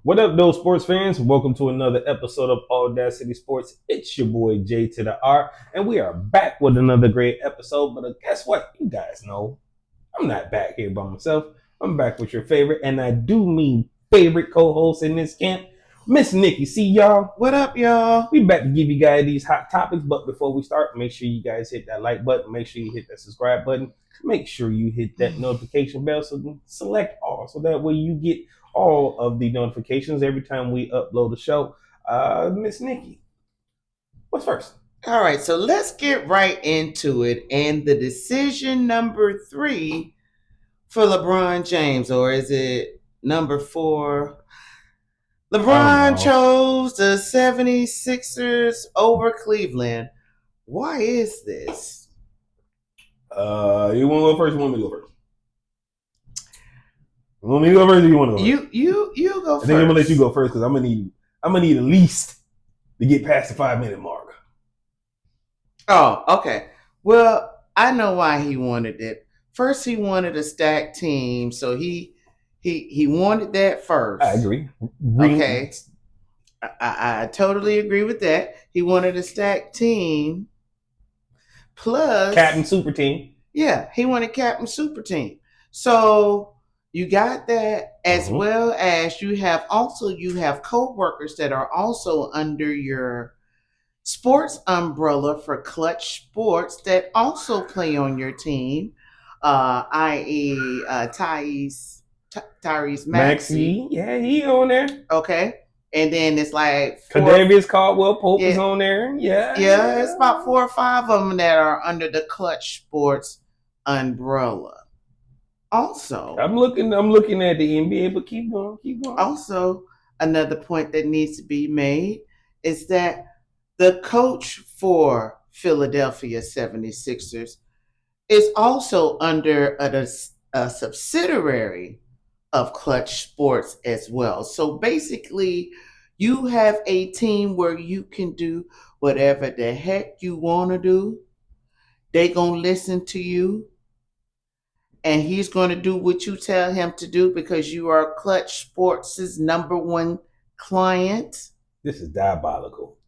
What up, those sports fans? Welcome to another episode of AwwDacity Sports. It's your boy J2DaR, and we are back with another great episode. But guess what? You guys know I'm not back here by myself. I'm back with your favorite, and I do mean favorite co-host in this camp, Miss NikkiC. See y'all. What up, y'all? We back to give you guys these hot topics. But before we start, make sure you guys hit that like button. Make sure you hit that subscribe button. Make sure you hit that notification bell so select all, so that way you get all of the notifications every time we upload a show. Miss Nikki, what's first? All right, so let's get right into it. And the decision number 3 for LeBron James, or is it number 4? LeBron chose the 76'ers over Cleveland. Why is this? You want to go first? You want me to go first? You want me to go first, or you want to go first? You go first. I think I'm gonna let you go first because I'm gonna need at least to get past the 5-minute mark. Oh, okay. Well, I know why he wanted it. First, he wanted a stacked team, so he wanted that first. I agree. Okay. I totally agree with that. He wanted a stacked team. Plus Captain Super Team. Yeah, he wanted Captain Super Team. So you got that, as well as you have co-workers that are also under your sports umbrella for Klutch Sports that also play on your team, i.e. Tyrese Maxey. Yeah, he on there. Okay. And then it's like Kadavius Caldwell Pope is on there. Yeah, it's about 4 or 5 of them that are under the Klutch Sports umbrella. Also, I'm looking at the NBA, but keep going. Also, another point that needs to be made is that the coach for Philadelphia 76ers is also under a subsidiary of Klutch Sports as well. So basically, you have a team where you can do whatever the heck you want to do. They gonna listen to you, and he's gonna do what you tell him to do because you are Klutch Sports' number 1 client. This is diabolical.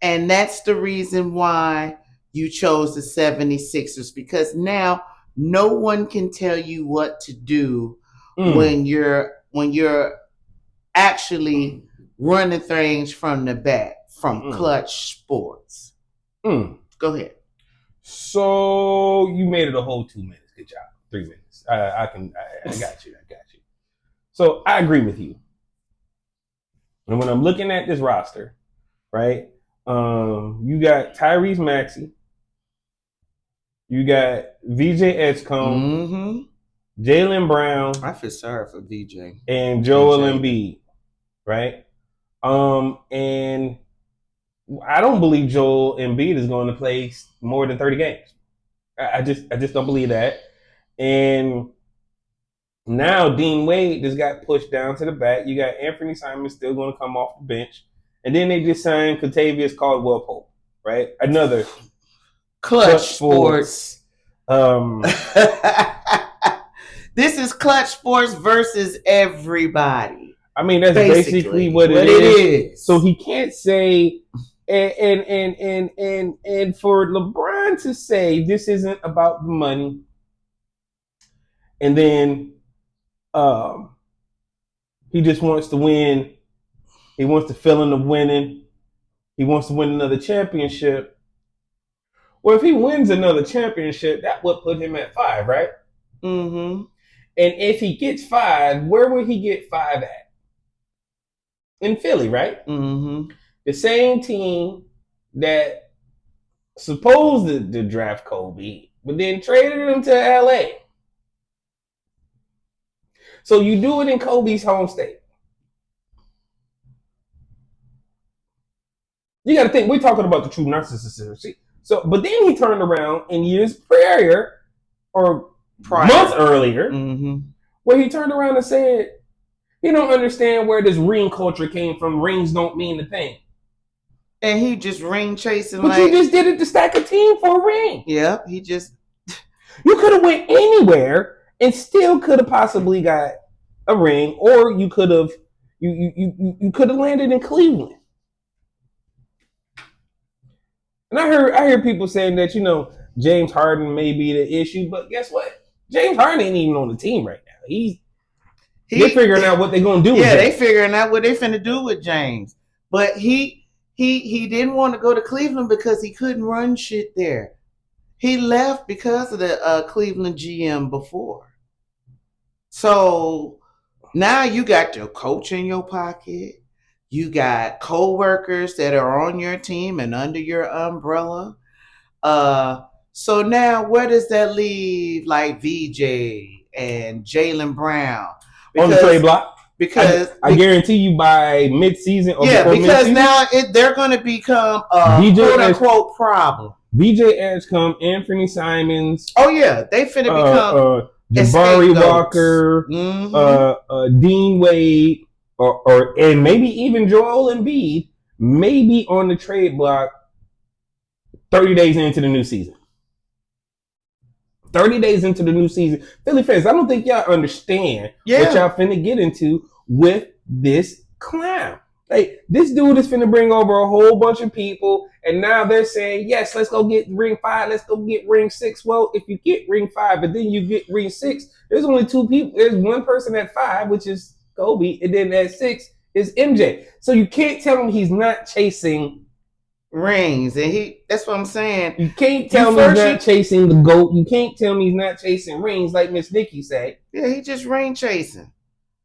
And that's the reason why you chose the 76ers, because now no one can tell you what to do when you're actually running things from the back from Klutch Sports. Go ahead. So you made it a whole 2 minutes. Good job. 3 minutes. I got you. So I agree with you. And when I'm looking at this roster, right? You got Tyrese Maxey. You got VJ Edgecombe. Jaylen Brown. I feel sorry for VJ. And Joel Embiid, right? And I don't believe Joel Embiid is going to play more than 30 games. I just don't believe that. And now Dean Wade just got pushed down to the back. You got Anthony Simon still going to come off the bench. And then they just signed Kentavious Caldwell Pope, right? Another Klutch Sports. This is Klutch Sports versus everybody. I mean, that's basically what it is. So he can't say, and for LeBron to say this isn't about the money, and then he just wants to win. He wants to fill in the winning. He wants to win another championship. Well, if he wins another championship, that would put him at 5, right? And if he gets 5, where would he get 5 at? In Philly, right? The same team that supposed to draft Kobe, but then traded him to LA. So you do it in Kobe's home state. You got to think, we're talking about the true narcissism. See? So, but then he turned around in years prior, months earlier, where he turned around and said, he don't understand where this ring culture came from. Rings don't mean a thing. And he just ring chasing. But you just did it to stack a team for a ring. Yep, he just. You could have went anywhere and still could have possibly got a ring, or you could have You could have landed in Cleveland. And I hear people saying that, James Harden may be the issue, but guess what? James Harden ain't even on the team right now. They're figuring out what they're gonna do. Yeah, they figuring out what they're finna do with James. But he didn't want to go to Cleveland because he couldn't run shit there. He left because of the Cleveland GM before. So now you got your coach in your pocket. You got co-workers that are on your team and under your umbrella. So now where does that leave like VJ and Jaylen Brown? On the trade block? Because I guarantee you by mid-season or yeah, before because mid-season, now they're going to become a quote-unquote problem. VJ Edgecombe, Anthony Simons. Oh yeah, they finna become Jabari Walker, Dean Wade, and maybe even Joel Embiid, maybe on the trade block 30 days into the new season. 30 days into the new season. Philly fans, I don't think y'all understand what y'all finna get into with this clown. Like, this dude is finna bring over a whole bunch of people, and now they're saying, yes, let's go get ring 5, let's go get ring 6. Well, if you get ring 5, but then you get ring 6, there's only 2 people. There's one person at 5, which is Kobe, and then at 6 is MJ. So you can't tell him he's not chasing rings, and that's what I'm saying. You can't tell me he's not chasing the GOAT. You can't tell me he's not chasing rings like Miss Nikki said. Yeah, he just ring chasing.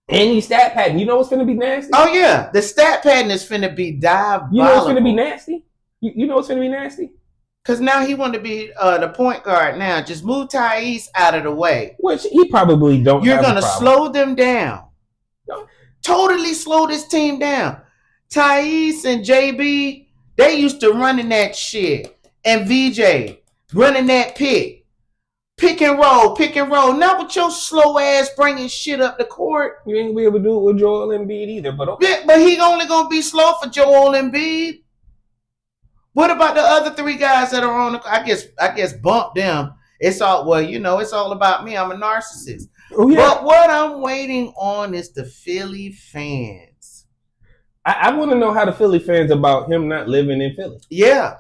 And he's stat padding. You know what's finna be nasty? Oh yeah, the stat padding is finna be diabolical. You know what's finna be nasty? You know what's finna be nasty? Because now he want to be the point guard now. Just move Thais out of the way. Which he probably don't. You're going to slow them down. No. Totally slow this team down. Thais and JB, they used to running that shit. And VJ, running that pick. Pick and roll. Not with your slow ass bringing shit up the court. You ain't going to be able to do it with Joel Embiid either. But okay. Yeah, but he only going to be slow for Joel Embiid. What about the other 3 guys that are on the? I guess bump them. It's all it's all about me. I'm a narcissist. Oh, yeah. But what I'm waiting on is the Philly fans. I want to know how the Philly fans about him not living in Philly. Yeah.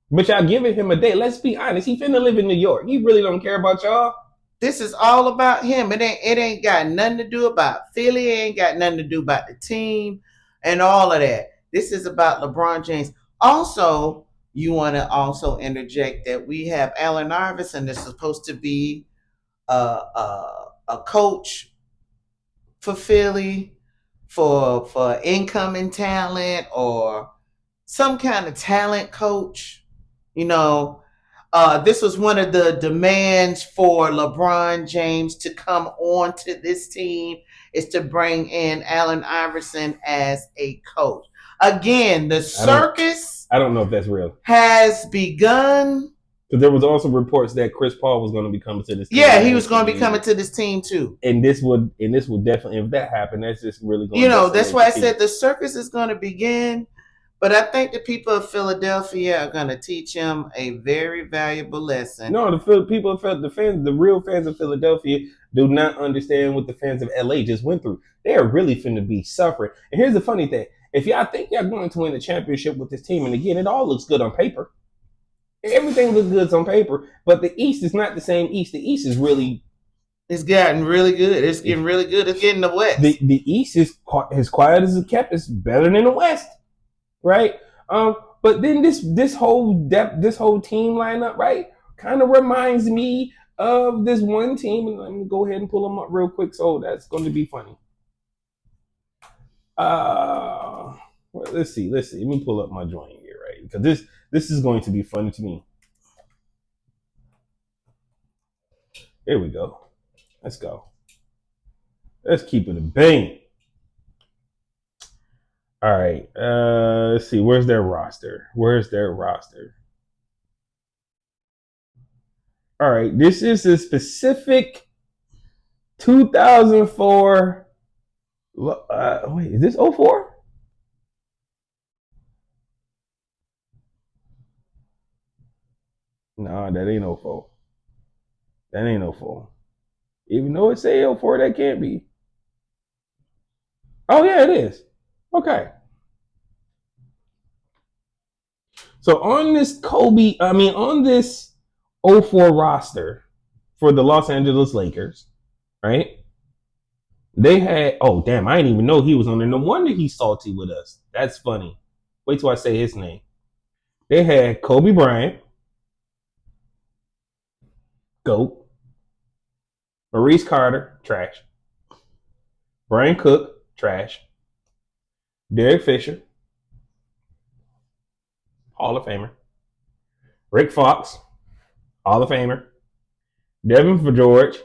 But y'all giving him a day. Let's be honest. He finna live in New York. He really don't care about y'all. This is all about him. It ain't got nothing to do about Philly. It ain't got nothing to do about the team and all of that. This is about LeBron James. Also, you want to also interject that we have Allen Iverson that's supposed to be a coach for Philly for incoming talent or some kind of talent coach. This was one of the demands for LeBron James to come on to this team is to bring in Allen Iverson as a coach. Again, the circus I don't know if that's real. Has begun. Because there was also reports that Chris Paul was going to be coming to this team. Yeah, he was going to be coming to this team too. And this would definitely, if that happened, that's just really going to that's why I said the circus is going to begin. But I think the people of Philadelphia are going to teach him a very valuable lesson. No, the real fans of Philadelphia do not understand what the fans of LA just went through. They are really finna be suffering. And here's the funny thing. If y'all think y'all going to win the championship with this team, and again, it all looks good on paper. Everything looks good on paper, but the East is not the same East. The East is really... It's gotten really good. It's getting really good. It's getting the West. The East is as quiet as it kept. It's better than the West. Right? But then this whole team lineup, right, kind of reminds me of this one team. And let me go ahead and pull them up real quick. So that's going to be funny. Let's see. Let me pull up my joint here, right? Because this is going to be funny to me. Here we go. Let's go. Let's keep it a bang. All right. Let's see. Where's their roster? All right. This is a specific 2004. Wait, is this 04? No, that ain't 04. That ain't 04. Even though it say 04, that can't be. Oh yeah, it is. Okay. So on this on this '04 roster for the Los Angeles Lakers, right? They had, oh damn, I didn't even know he was on there. No wonder he's salty with us. That's funny. Wait till I say his name. They had Kobe Bryant, GOAT, Maurice Carter, trash. Brian Cook, trash. Derek Fisher, Hall of Famer. Rick Fox, Hall of Famer. Devin for George,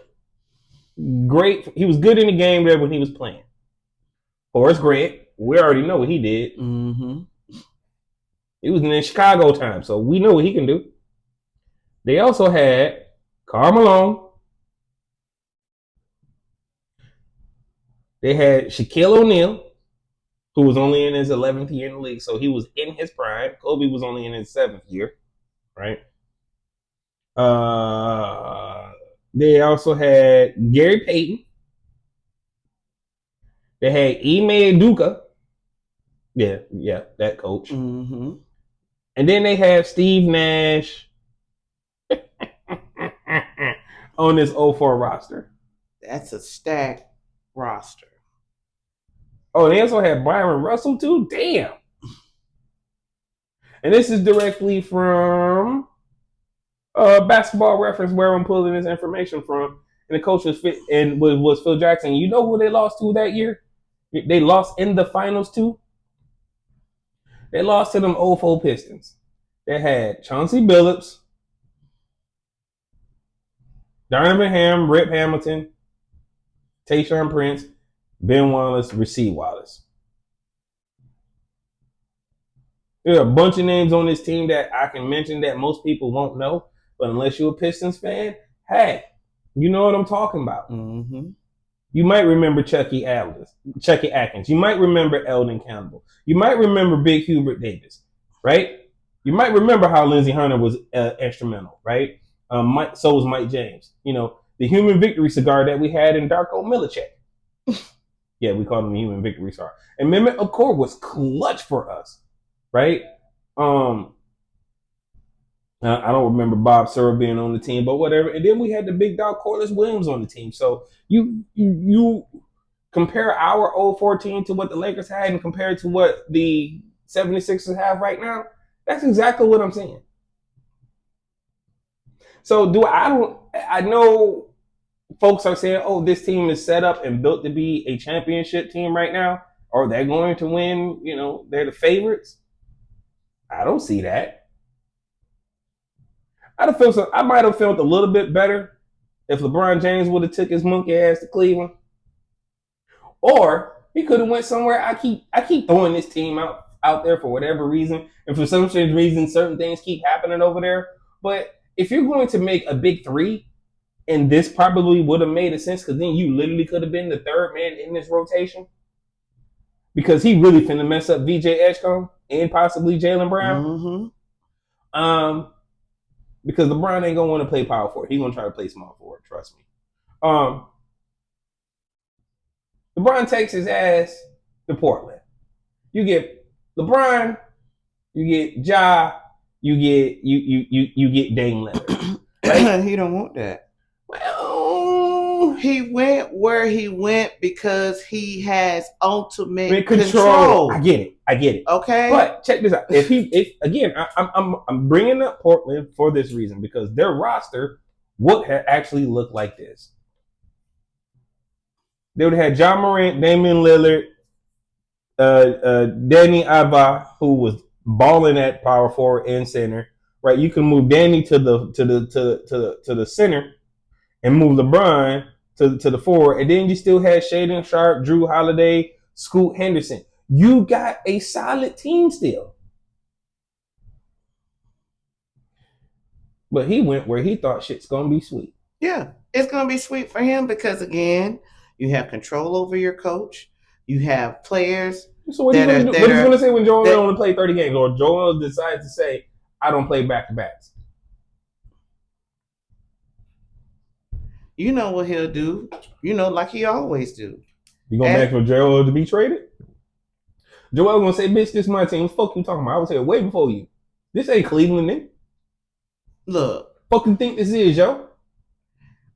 great. He was good in the game there when he was playing. Horace Grant, we already know what he did. Mm-hmm. He was in Chicago time, so we know what he can do. They also had Karl Malone. They had Shaquille O'Neal, who was only in his 11th year in the league, so he was in his prime. Kobe was only in his 7th year, right? They also had Gary Payton. They had Ime Udoka. Yeah, that coach. Mm-hmm. And then they have Steve Nash on this '04 roster. That's a stacked roster. Oh, they also had Byron Russell too? Damn. And this is directly from Basketball Reference, where I'm pulling this information from. And the coach was Phil Jackson. You know who they lost to that year? They lost in the finals too. They lost to them '04 Pistons. They had Chauncey Billups, Donovan Ham, Rip Hamilton, Tayshaun Prince, Ben Wallace, Rasheed Wallace. There are a bunch of names on this team that I can mention that most people won't know, but unless you're a Pistons fan, hey, you know what I'm talking about. Mm-hmm. You might remember Chucky Atkins. You might remember Eldon Campbell. You might remember Big Hubert Davis, right? You might remember how Lindsey Hunter was instrumental, right? So was Mike James. You know, the human victory cigar that we had in Darko Milicic. Yeah, we called him the human victory cigar. And Mehmet Okur was clutch for us, right? I don't remember Bob Sura being on the team, but whatever. And then we had the big dog Corliss Williams on the team. So you compare our '04 team to what the Lakers had and compare it to what the 76ers have right now. That's exactly what I'm saying. So I know folks are saying, oh, this team is set up and built to be a championship team right now, or they're going to win, you know, they're the favorites. I don't see that. I might have felt a little bit better if LeBron James would have took his monkey ass to Cleveland. Or he could have went somewhere. I keep throwing this team out there for whatever reason. And for some strange reason, certain things keep happening over there. But if you're going to make a big three, and this probably would have made a sense, because then you literally could have been the third man in this rotation. Because he really finna mess up VJ Edgecombe and possibly Jaylen Brown. Mm-hmm. Because LeBron ain't gonna want to play power forward. He's gonna try to play small forward, trust me. LeBron takes his ass to Portland. You get LeBron, you get Ja, you get Dame Lillard. Right? He don't want that. Well, he went where he went because he has ultimate control. I get it. Okay, but check this out. If again, I'm bringing up Portland for this reason, because their roster would have actually looked like this. They would have had John Morant, Damian Lillard, Danny Ava, who was balling at power forward and center. Right, you can move Danny to the center and move LeBron to the forward, and then you still had Shaedon Sharpe, Drew Holiday, Scoot Henderson. You got a solid team still. But he went where he thought shit's gonna be sweet. Yeah, it's gonna be sweet for him because again, you have control over your coach. You have players. So what are you gonna say when Joel only play 30 games, or Joel decides to say, I don't play back-to-backs? You know what he'll do. You know, like he always do. You gonna ask for Joel to be traded? Joel gonna say, "Bitch, this is my team. What the fuck you talking about? I was here way before you. This ain't Cleveland, nigga. Look, Fucking think this is, yo."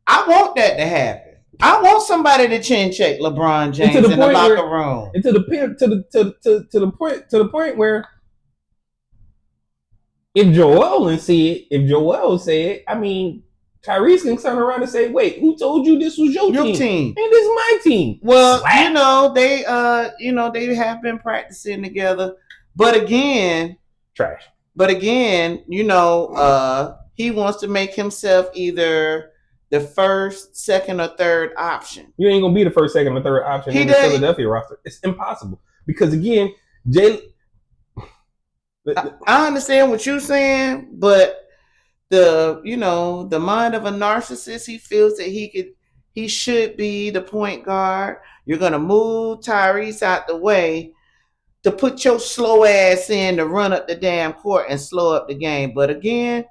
I want that to happen. I want somebody to chin check LeBron James in the locker room. And to the point where if Joel say it, I mean, Tyrese can turn around and say, "Wait, who told you this was your team? And this is my team." Well, slap. They have been practicing together, but again, trash. But again, he wants to make himself either the first, second, or third option. You ain't gonna be the first, second, or third option in the Philadelphia roster. It's impossible because again, I understand what you're saying, but the mind of a narcissist, he feels that he should be the point guard. You're gonna move Tyrese out the way to put your slow ass in to run up the damn court and slow up the game. But again,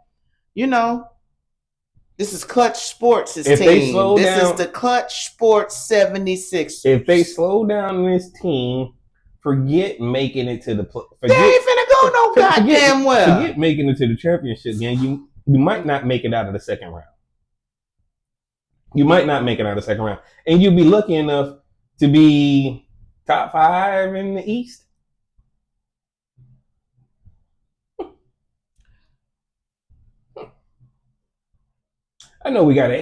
this is Klutch Sports' team. This is the Klutch Sports 76'ers. If they slow down this team, forget making it to the they ain't finna go no goddamn well. Forget making it to the championship game. You might not make it out of the second round. And you'll be lucky enough to be top 5 in the East. I know we got a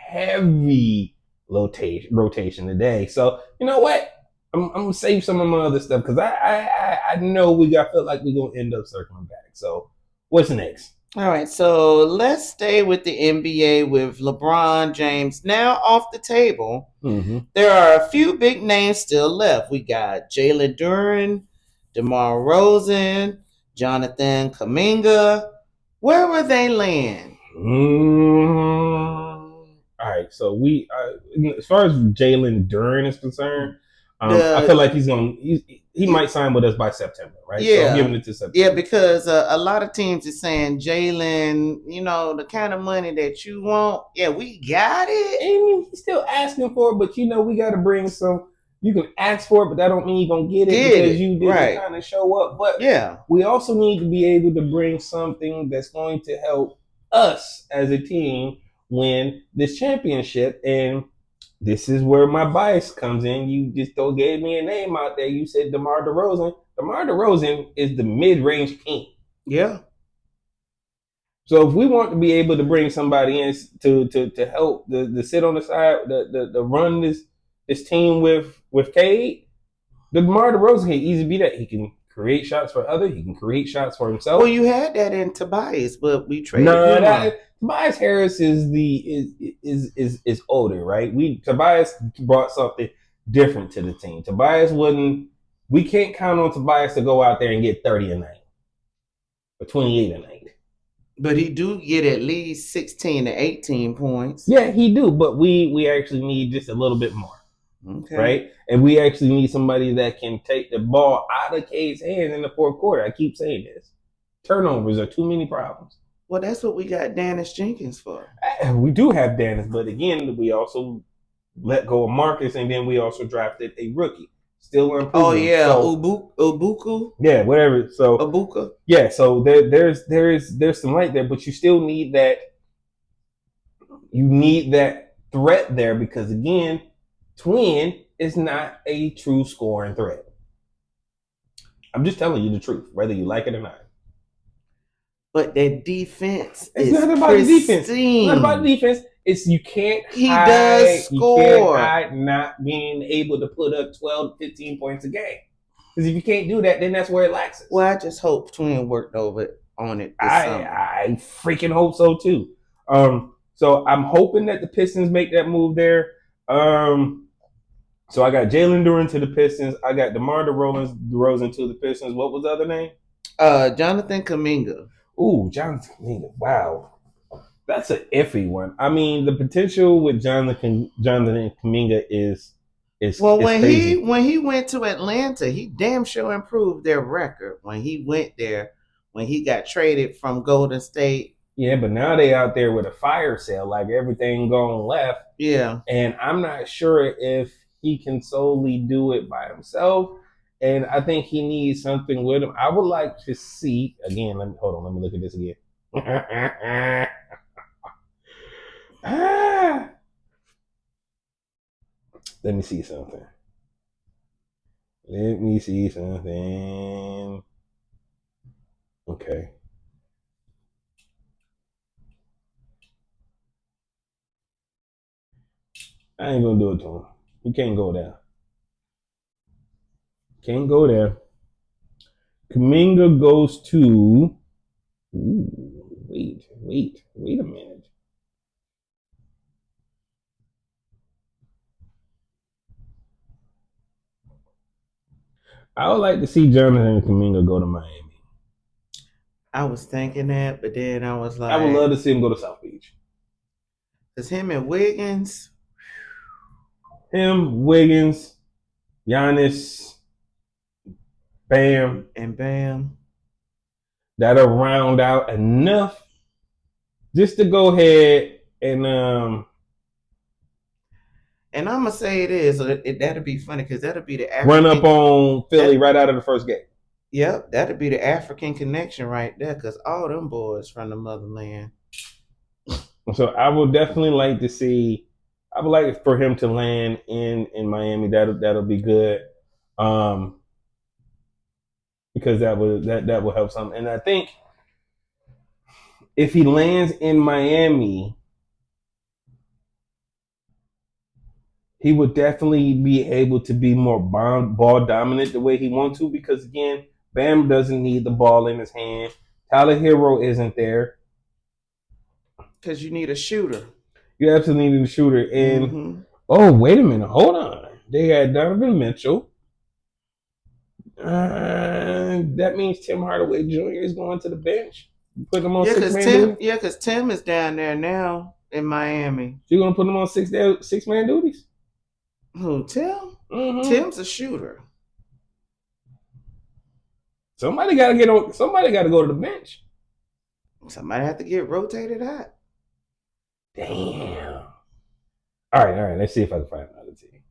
heavy rotation today. So you know what? I'm gonna save some of my other stuff because I know feel like we're gonna end up circling back. So what's next? All right, so let's stay with the NBA with LeBron James now off the table. Mm-hmm. There are a few big names still left. We got J2DaR, DemarDerozen, JonathanKuminga. Where will they land? All right, so we as far as J2DaR is concerned, I feel like he might sign with us by September, right? Yeah, so I'm giving it to September. Yeah, because a lot of teams are saying Jalen, the kind of money that you want, we got it. I mean, he's still asking for it, but we got to bring some. You can ask for it, but that don't mean you're gonna get it because you didn't kind of show up. But we also need to be able to bring something that's going to help us as a team win this championship. And this is where my bias comes in. You just gave me a name out there. You said DemarDerozen. DemarDerozen is the mid-range king. Yeah. So if we want to be able to bring somebody in to help the sit on the side, the run this team with Cade, DemarDerozen can easily be that. He can create shots for others. He can create shots for himself. Well, you had that in Tobias, but we traded him. Tobias Harris is older, right? Tobias brought something different to the team. We can't count on Tobias to go out there and get 30 a night or 28 a night. But he do get at least 16 to 18 points. Yeah, he do, but we actually need just a little bit more. Okay. Right? And we actually need somebody that can take the ball out of Cade's hands in the fourth quarter. I keep saying this. Turnovers are too many problems. Well, that's what we got Dennis Jenkins for. We do have Dennis, but again, we also let go of Marcus, and then we also drafted a rookie. Still improving. Oh yeah, so, Ubuku. Yeah, whatever. So Ibuka. Yeah, so there's some light there, but you still need that. You need that threat there because again, Twin is not a true scoring threat. I'm just telling you the truth, whether you like it or not. But their defense is not about pristine. Defense. It's not about defense. It's you can't he hide, does score. You can't hide not being able to put up 12, 15 points a game. Because if you can't do that, then that's where it lacks. Well, I just hope Twin worked on it this summer. I freaking hope so too. So I'm hoping that the Pistons make that move there. So I got J2DaR to the Pistons. I got DemarDerozen to the Pistons. What was the other name? JonathanKuminga. Ooh, JonathanKuminga. Wow. That's an iffy one. I mean, the potential with JonathanKuminga is when crazy. he went to Atlanta, he damn sure improved their record when he went there, when he got traded from Golden State. Yeah, but now they out there with a fire sale, like everything going left. Yeah. And I'm not sure if he can solely do it by himself. And I think he needs something with him. I would like to see, again, let me look at this again. Let me see something. Okay. I ain't gonna do it to him. He can't go there. Can't go there. Kuminga goes to. Ooh, wait a minute. I would like to see Jonathan Kuminga go to Miami. I was thinking that, but then I was like, I would love to see him go to South Beach. Cause him and Wiggins, Wiggins, Giannis, Bam, and Bam. That'll round out enough just to go ahead and I'm gonna say it is. That'll be funny because that'll be the run up on Philly right out of the first game. Yep, that'll be the African connection right there because all them boys from the motherland. So I would definitely like to see. I would like for him to land in Miami. That'll be good, because that will help some. And I think if he lands in Miami, he would definitely be able to be more ball dominant the way he wants to. Because again, Bam doesn't need the ball in his hand. Tyler Hero isn't there. Because you need a shooter. You absolutely need a shooter. And oh, wait a minute, hold on. They had Donovan Mitchell. That means Tim Hardaway Jr. is going to the bench. Put him on six-man duties. Yeah, because Tim is down there now in Miami. You're gonna put him on six-man duties? Who, Tim? Tim's a shooter. Somebody got to get on. Somebody got to go to the bench. Somebody have to get rotated out. Damn. All right. Let's see if I can find another team.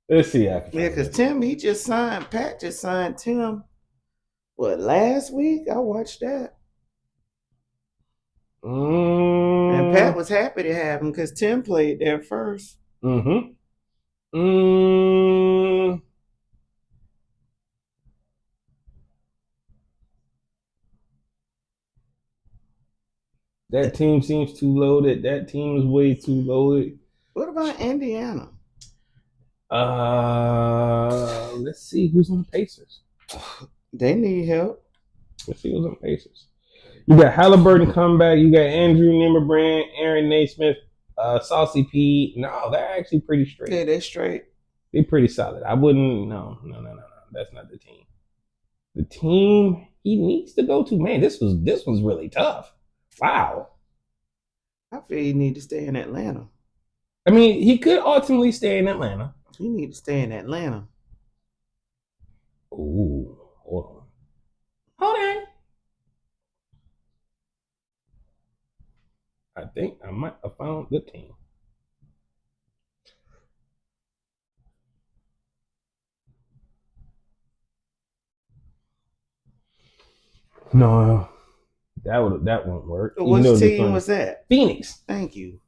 Let's see. Yeah, because Tim, Pat just signed Tim. What, last week? I watched that. And Pat was happy to have him because Tim played there first. That team seems too loaded. That team is way too loaded. What about Indiana? Let's see who's on the Pacers. They need help. Let's see who's on the Pacers. You got Halliburton comeback. You got Andrew Nimmerbrand, Aaron Naismith, Saucy P. No, they're actually pretty straight. Yeah, they're straight. They're pretty solid. I wouldn't. No. That's not the team. The team he needs to go to. Man, this was really tough. Wow. I feel he need to stay in Atlanta. I mean, he could ultimately stay in Atlanta. He need to stay in Atlanta. Ooh, hold on. I think I might have found the team. No, that won't work. What team was that? Phoenix. Thank you.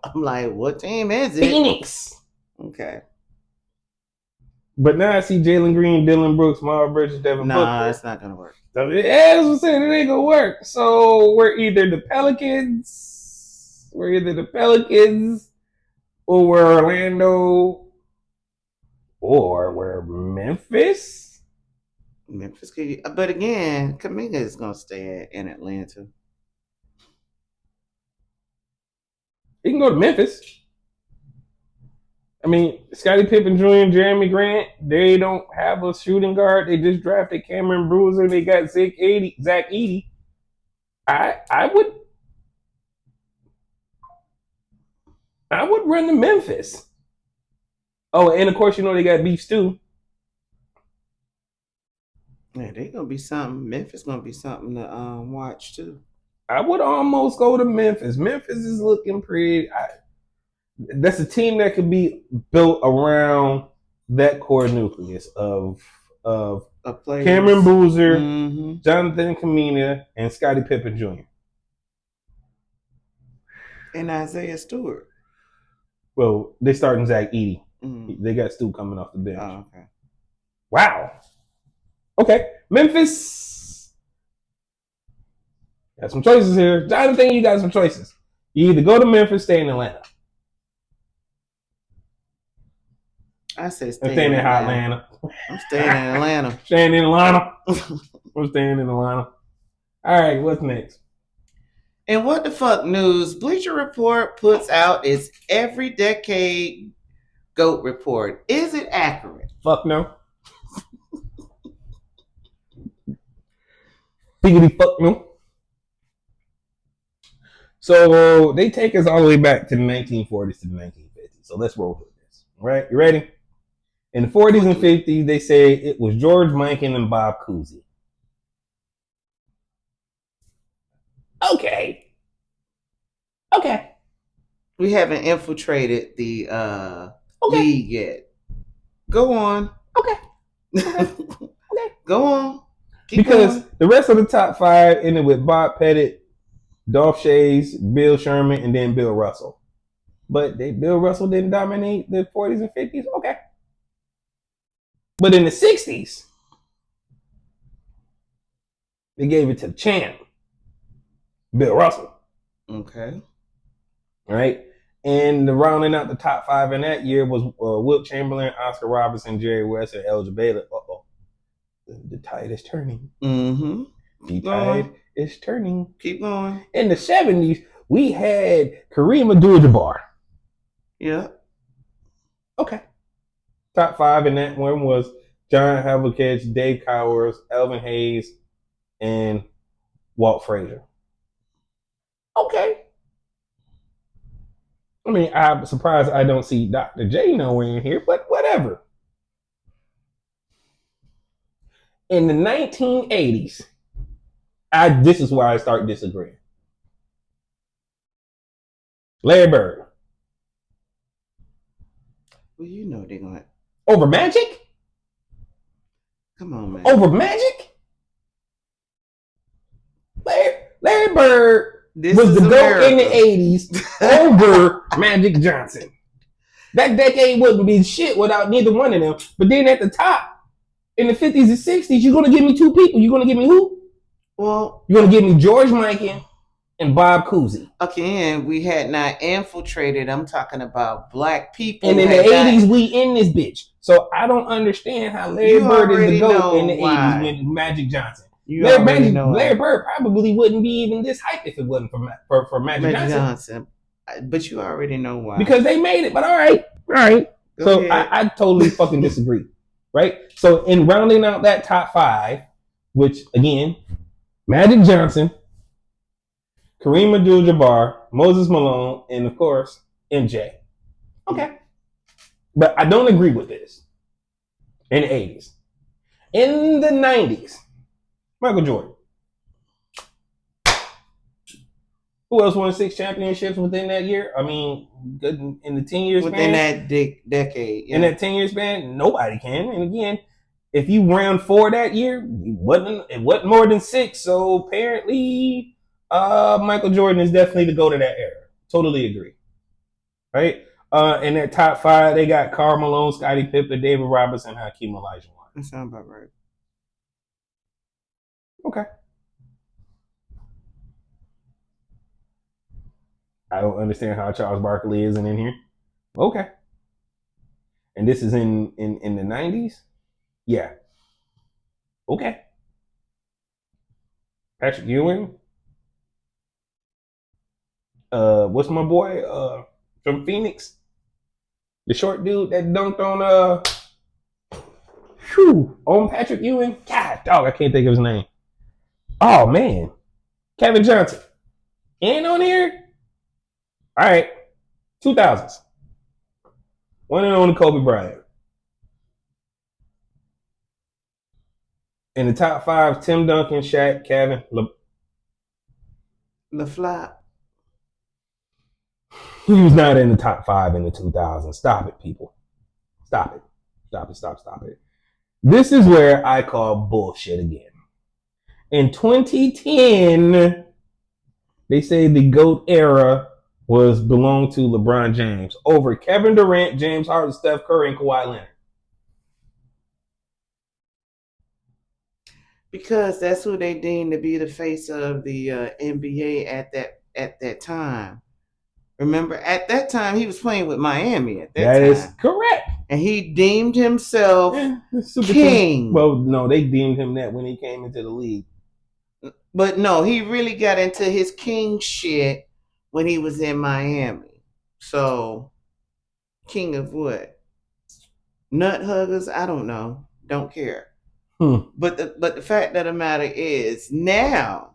I'm like, what team is it? Phoenix. Okay. But now I see Jalen Green, Dylan Brooks, Miles Bridges, Devin Booker. Nah, it's not gonna work. So, as I'm saying, it ain't gonna work. So we're either the Pelicans, or we're Orlando, or we're Memphis. But again, Kuminga is gonna stay in Atlanta. He can go to Memphis. I mean, Scottie Pippen Jr. and Jeremy Grant, they don't have a shooting guard. They just drafted Cameron Bruiser. They got Zach Edey. I would run to Memphis. Oh, and of course, they got Beef Stew. Yeah, they gonna be something. Memphis gonna be something to watch too. I would almost go to Memphis. Memphis is looking pretty. that's a team that could be built around that core nucleus of Cameron Boozer, JonathanKuminga, and Scottie Pippen Jr. And Isaiah Stewart. Well, they starting Zach Edey. They got Stu coming off the bench. Oh, okay. Wow. Okay. Memphis. Got some choices here. Jonathan, you got some choices. You either go to Memphis, stay in Atlanta. I say I'm staying in Atlanta. I'm staying in Atlanta. Staying in Atlanta. I'm staying in Atlanta. All right, what's next? And what the fuck news? Bleacher Report puts out its every decade GOAT report. Is it accurate? Fuck no. Biggity fuck no. So they take us all the way back to the 1940s to the 1950s. So let's roll through this. All right, you ready? In the 40s and 50s, they say it was George Mikan and Bob Cousy. Okay. We haven't infiltrated the league yet. Go on. Okay. Go on. Keep going. The rest of the top five ended with Bob Pettit, Dolph Schayes, Bill Sherman, and then Bill Russell. But Bill Russell didn't dominate the 40s and 50s? Okay. But in the 60s, they gave it to the champ, Bill Russell. Okay. All right. And the rounding out the top five in that year was Wilt Chamberlain, Oscar Robertson, Jerry West, and Elgin Baylor. The tide is turning. The tide is turning. Keep going. In the 70s, we had Kareem Abdul-Jabbar. Yeah. Okay. Top five in that one was John Havlicek, Dave Cowers, Elvin Hayes, and Walt Frazier. Okay. I mean, I'm surprised I don't see Dr. J nowhere in here, but whatever. In the 1980s, this is where I start disagreeing. Larry Bird. Well, you know they're going to... Over Magic? Come on, man. Over Magic? Larry Bird was the GOAT in the 80s over Magic Johnson. That decade wouldn't be shit without neither one of them. But then at the top, in the 50s and 60s, you're going to give me two people. You're going to give me who? Well, you're going to give me George Mikan and Bob Cousy. Okay, and we had not infiltrated. I'm talking about black people. And in the 80s, we in this bitch. So I don't understand how Larry Bird is the GOAT in the 80s with Magic Johnson. Larry Bird probably wouldn't be even this hype if it wasn't for Magic Johnson. But you already know why. Because they made it. But all right. So I totally fucking disagree. Right? So in rounding out that top five, which again, Magic Johnson, Kareem Abdul-Jabbar, Moses Malone, and of course, MJ. Okay. But I don't agree with this. In the 80s. In the 90s, Michael Jordan. Who else won 6 championships within that year? I mean, in the 10-year span? Within that decade. Yeah. In that 10-year span, nobody can. And again, if you round 4 that year, it wasn't more than 6. So apparently, Michael Jordan is definitely the GOAT of that era. Totally agree. Right? In that top 5, they got Karl Malone, Scottie Pippen, David Robinson, Hakeem Olajuwon. That sounds about right. Okay. I don't understand how Charles Barkley isn't in here. Okay. And this is in the 90s? Yeah. Okay. Patrick Ewing. What's my boy from Phoenix? The short dude that dunked on Patrick Ewing. God, dog, I can't think of his name. Oh man. Kevin Johnson. Ain't on here? All right. 2000s. One and only Kobe Bryant. In the top 5, Tim Duncan, Shaq, Kevin, LaFleur. He was not in the top 5 in the 2000s. Stop it, people. Stop it. Stop it. This is where I call bullshit again. In 2010, they say the GOAT era belonged to LeBron James over Kevin Durant, James Harden, Steph Curry, and Kawhi Leonard. Because that's who they deemed to be the face of the NBA at that time. Remember, at that time, he was playing with Miami at that time. That is correct. And he deemed himself king. Well, no, they deemed him that when he came into the league. But no, he really got into his king shit when he was in Miami. So, king of what? Nut huggers? I don't know. Don't care. But the fact of the matter is, now,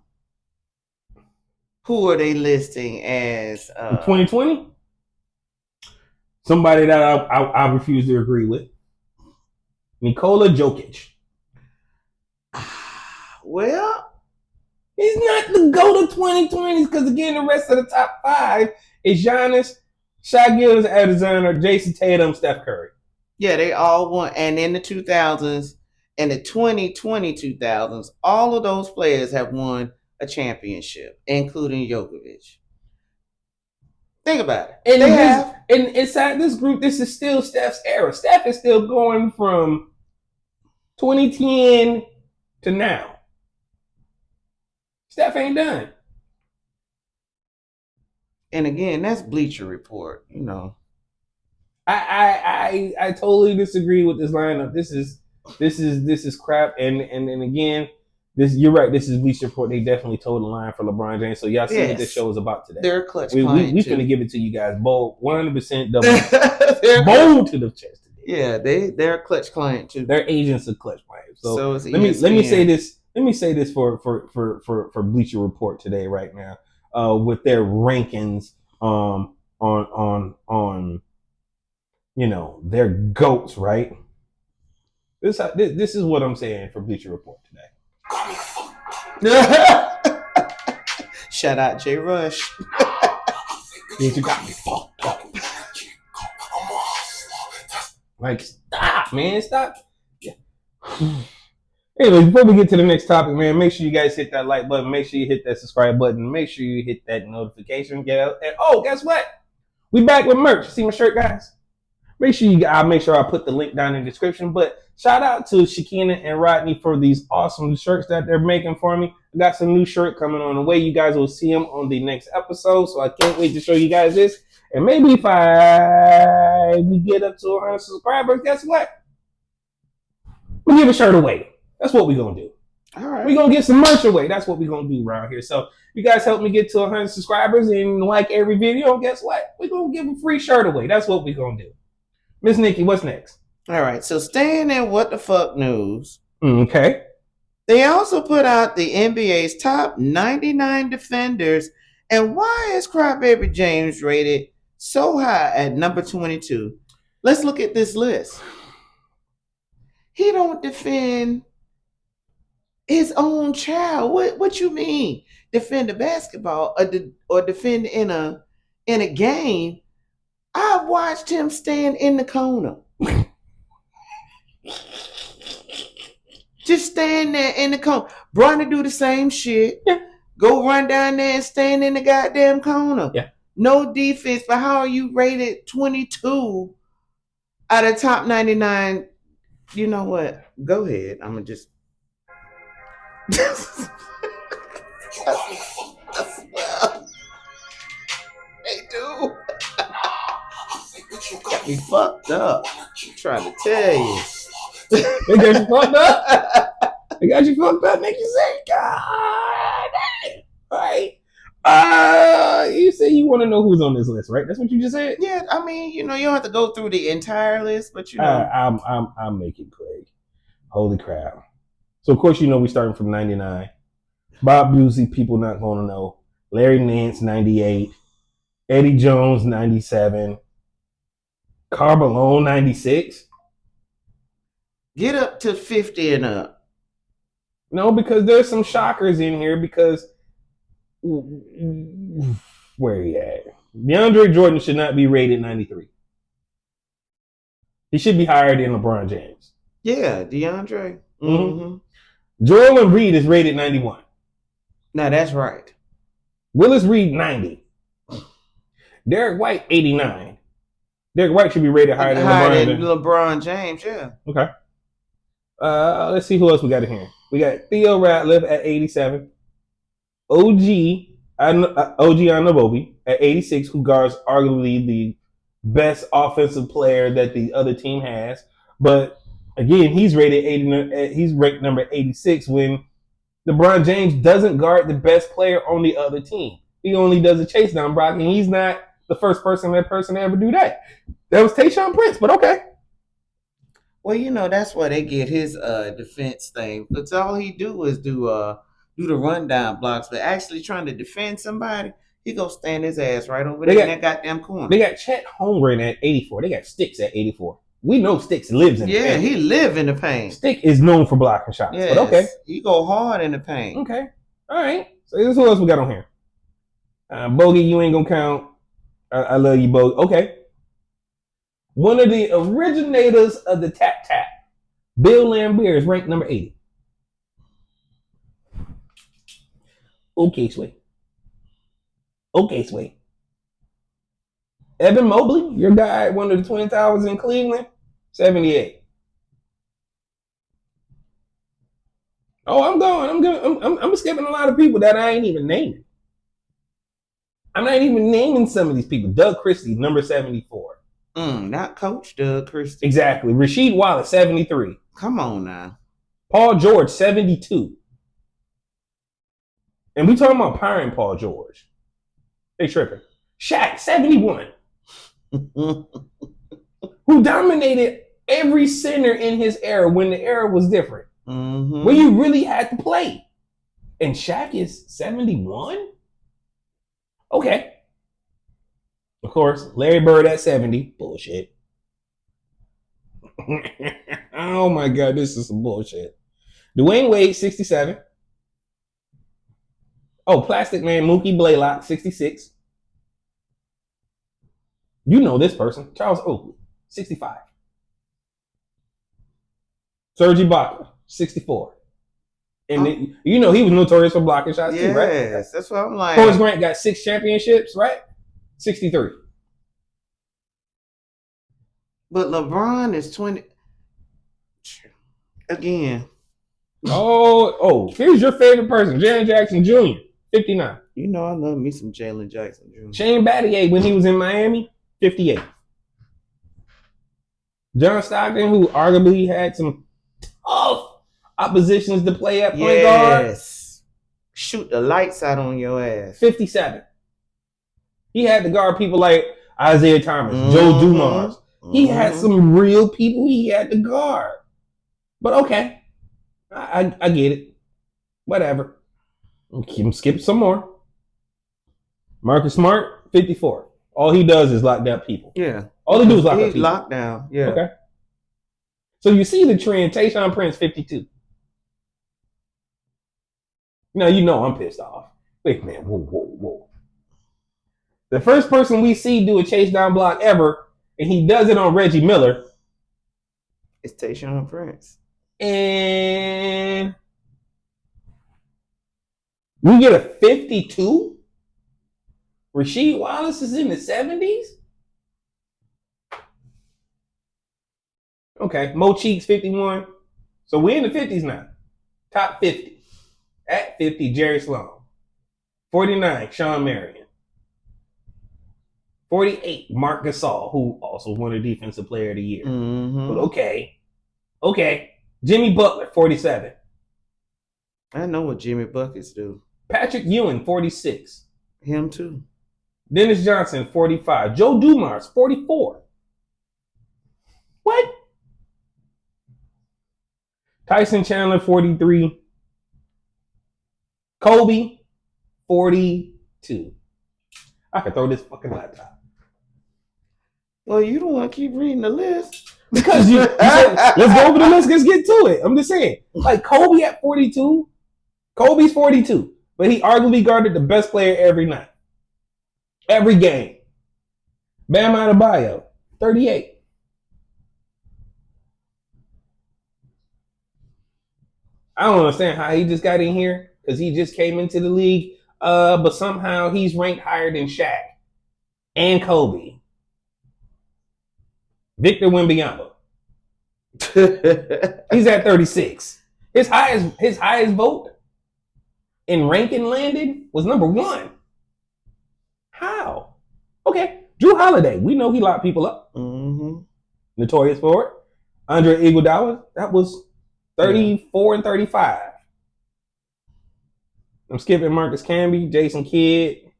who are they listing as 2020? Somebody that I refuse to agree with. Nikola Jokic. Well, he's not the GOAT of 2020s because, again, the rest of the top 5 is Giannis, Shai Gilgeous-Alexander, Jason Tatum, Steph Curry. Yeah, they all won. And in the 2000s and the 2020-2000s, all of those players have won a championship, including Jokovic. Think about it. And inside this group, this is still Steph's era. Steph is still going from 2010 to now. Steph ain't done. And again, that's Bleacher Report, you know. I totally disagree with this lineup. This is crap. And again, you're right. This is Bleacher Report. They definitely told the line for LeBron James. So y'all see what this show is about today. They're a Klutch we client. We finna give it to you guys bold, 100% double, bold to the chest today. Yeah, they're a Klutch client too. They're agents of Klutch clients. So let me say this. Let me say this for Bleacher Report today, right now, with their rankings on their GOATs, right? This is what I'm saying for Bleacher Report today. Shout out J. Rush. You got me fucked up. Like, stop, man, stop. Yeah. Anyway, before we get to the next topic, man, make sure you guys hit that like button. Make sure you hit that subscribe button. Make sure you hit that notification. And guess what? We back with merch. See my shirt, guys? Make sure I put the link down in the description. But shout out to Shakina and Rodney for these awesome shirts that they're making for me. I got some new shirt coming on the way. You guys will see them on the next episode. So I can't wait to show you guys this. And maybe if we get up to 100 subscribers, guess what? We give a shirt away. That's what we're going to do. All right. We're going to get some merch away. That's what we're going to do around here. So you guys help me get to 100 subscribers and like every video. Guess what? We're going to give a free shirt away. That's what we're going to do. Miss Nikki, what's next? All right. So staying in What the Fuck news. Okay. They also put out the NBA's top 99 defenders. And why is Crybaby James rated so high at number 22? Let's look at this list. He don't defend his own child. What you mean? Defend a basketball or defend in a game? I watched him stand in the corner. Just stand there in the corner. Bronny do the same shit. Yeah. Go run down there and stand in the goddamn corner. Yeah. No defense, but how are you rated 22 out of top 99? You know what? Go ahead. I'm going to just... They do. Got me fucked up. I'm trying to tell you. They got you fucked up? They got you fucked up, make you say, God damn. Right? You say you want to know who's on this list, right? That's what you just said? Yeah, I mean, you don't have to go through the entire list, but I'm making quick. Holy crap. So, of course, we starting from 99. Bob Busey, people not going to know. Larry Nance, 98. Eddie Jones, 97. Karl Malone, 96. Get up to 50 and up. No, because there's some shockers in here because where he at? DeAndre Jordan should not be rated 93. He should be higher than LeBron James. Yeah, DeAndre. Mm-hmm. Joel Embiid is rated 91. Now that's right. Willis Reed 90. Derek White 89. Derek White should be rated higher than LeBron James. Yeah. Okay. Let's see who else we got in here. We got Theo Ratliff at 87. OG Anunoby at 86, who guards arguably the best offensive player that the other team has. But again, he's rated 80. He's ranked number 86 when LeBron James doesn't guard the best player on the other team. He only does a chase down block, and he's not the first person to ever do that. That was Tayshaun Prince, but okay. Well, that's why they get his defense thing. Because all he do is do the rundown blocks, but actually trying to defend somebody, he go stand his ass right over there in that goddamn corner. They got Chet Holmgren at 84. They got Sticks at 84. We know Sticks lives in the paint. Yeah, he live in the paint. Stick is known for blocking shots, but okay. He go hard in the paint. Okay. All right. So here's who else we got on here. Bogey, you ain't going to count. I love you, Bogey. Okay. One of the originators of the tap-tap, Bill Laimbeer, is ranked number 80. Okay, Sway. Evan Mobley, your guy, one of the Twin Towers in Cleveland, 78. Oh, I'm skipping a lot of people that I ain't even naming. I'm not even naming some of these people. Doug Christie, number 74. Not Coach Doug Christie. Exactly. Rasheed Wallace, 73. Come on now. Paul George, 72. And we talking about Pyre and Paul George. They tripping. Shaq, 71. Who dominated every center in his era when the era was different. Mm-hmm. When you really had to play. And Shaq is 71? Okay. Of course, Larry Bird at 70. Bullshit. Oh my God, this is some bullshit. Dwayne Wade, 67. Oh, Plastic Man, Mookie Blaylock, 66. You know this person. Charles Oakley, 65. Serge Ibaka, 64. And he was notorious for blocking shots too, right? Yes, that's what I'm like. Horace Grant got 6 championships, right? 63. But LeBron is 20. Again. Oh, here's your favorite person, Jaren Jackson Jr., 59. You know I love me some Jalen Jackson Jr. Shane Battier, when he was in Miami, 58. John Stockton, who arguably had some tough oppositions to play at point guard. Yes. Shoot the lights out on your ass. 57. He had to guard people like Isaiah Thomas, Joe Dumars. He had some real people he had to guard. But okay. I get it. Whatever. Keep him skip some more. Marcus Smart, 54. All he does is lock down people. Yeah. All he do is lock down people. Locked down. Yeah. Okay. So you see the trend. Tayshaun Prince, 52. Now you know I'm pissed off. Wait, man. Whoa. The first person we see do a chase down block ever, and he does it on Reggie Miller. It's Tayshaun Prince. And we get a 52? Rasheed Wallace is in the 70s? Okay, Mo Cheeks, 51. So we're in the 50s now. Top 50. At 50, Jerry Sloan. 49, Sean Marion. 48, Mark Gasol, who also won a Defensive Player of the Year. Mm-hmm. But okay. Jimmy Butler, 47. I know what Jimmy Buckets do. Patrick Ewing, 46. Him too. Dennis Johnson, 45. Joe Dumars, 44. What? Tyson Chandler, 43. Kobe, 42. I could throw this fucking laptop. Well, you don't want to keep reading the list. Because you said, let's go over the list, let's get to it. I'm just saying. Like Kobe at 42. Kobe's 42. But he arguably guarded the best player every night. Every game. Bam Adebayo, 38. I don't understand how he just got in here because he just came into the league. But somehow he's ranked higher than Shaq and Kobe. Victor Wembanyama. He's at 36. His highest vote in ranking landed was number 1. How? Okay, Drew Holiday. We know he locked people up. Mm-hmm. Notorious for it. Andre Iguodala. That was 34 and 35. I'm skipping Marcus Camby, Jason Kidd,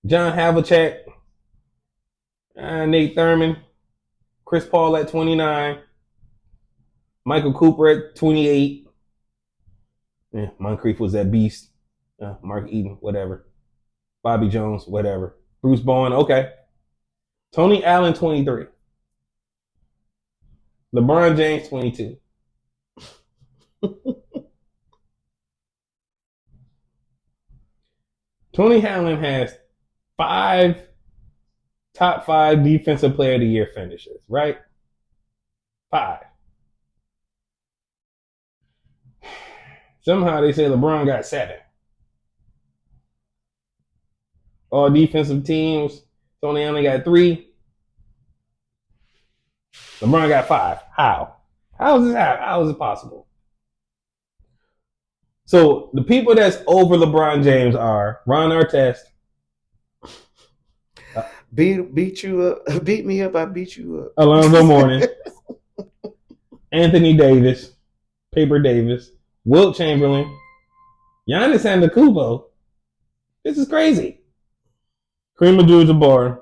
John Havlicek, Nate Thurman, Chris Paul at 29, Michael Cooper at 28. Yeah, Moncrief was that beast. Mark Eaton, whatever. Bobby Jones, whatever. Bruce Bowen, okay. Tony Allen, 23. LeBron James, 22. Tony Allen has 5 top 5 defensive player of the year finishes, right? 5. Somehow they say LeBron got 7. All defensive teams, Tony Allen got 3. LeBron got 5. How? How is it possible? So the people that's over LeBron James are Ron Artest. Beat you up. Beat me up. I beat you up. Alonzo Mourning. Anthony Davis. Paper Davis. Wilt Chamberlain. Giannis Antetokounmpo. This is crazy. Kareem Abdul-Jabbar.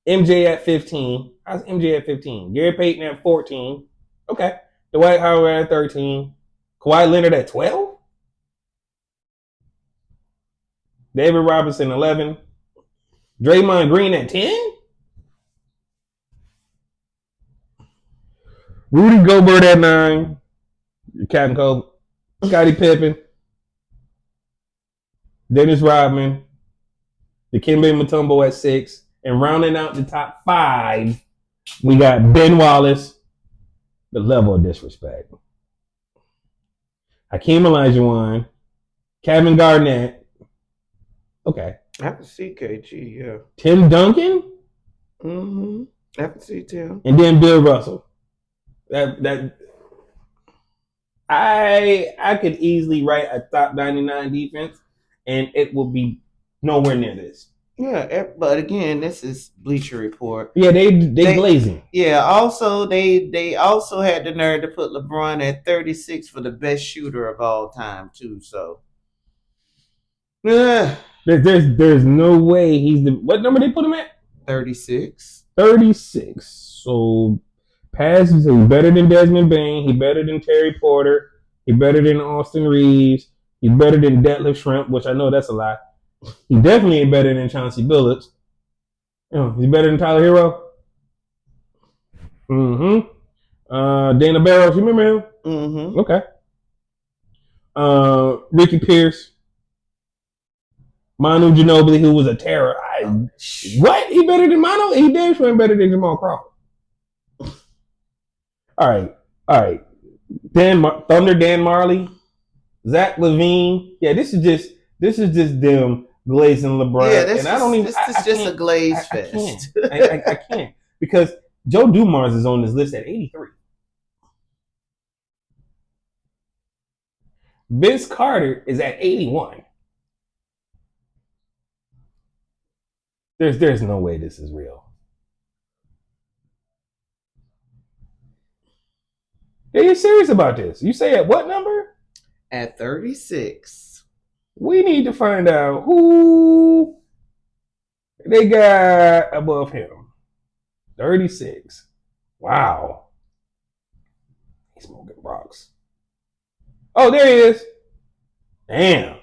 MJ at 15. How's MJ at 15? Gary Payton at 14. Okay. Dwight Howard at 13. Kawhi Leonard at 12. David Robinson 11. Draymond Green at 10. Rudy Gobert at 9. Captain Cole. Scottie Pippen. Dennis Rodman. Dikembe Mutombo at 6. And rounding out the top 5, we got Ben Wallace. The level of disrespect. Hakeem Olajuwon. Kevin Garnett. Okay. I can see KG, yeah. Tim Duncan? Mm-hmm. I can see Tim. And then Bill Russell. I could easily write a top 99 defense, and it will be nowhere near this. Yeah, but again, this is Bleacher Report. Yeah, they glazing. Yeah, also they also had the nerve to put LeBron at 36 for the best shooter of all time too. So, there's no way he's the what number they put him at? 36. 36. So passes, he's better than Desmond Bain. He's better than Terry Porter. He's better than Austin Reeves. He's better than Detlef Schrempf, which I know that's a lie. He definitely ain't better than Chauncey Billups. He's better than Tyler Hero. Mm-hmm. Dana Barros, you remember him? Mm-hmm. Okay. Ricky Pierce. Manu Ginobili, who was a terror. What? He better than Manu? He damn sure ain't better than Jamal Crawford. All right. Thunder Dan Marley. Zach LaVine. Yeah, this is just them glazing LeBron. Yeah, this is just a glaze fest. I can't because Joe Dumars is on this list at 83. Vince Carter is at 81. There's no way this is real. Are you serious about this? You say at what number? At 36. We need to find out who they got above him. 36. Wow. He's smoking rocks. Oh, there he is. Damn.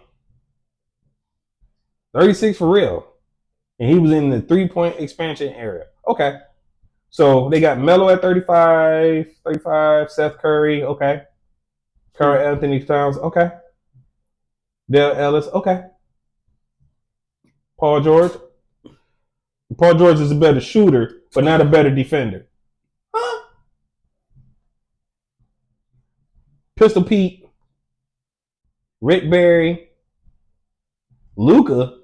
36 for real. And he was in the 3-point expansion area. Okay. So they got Melo at 35, Seth Curry, okay. Karl Anthony Towns, okay. Dale Ellis, okay. Paul George. Paul George is a better shooter, but not a better defender. Huh? Pistol Pete, Rick Barry, Luka.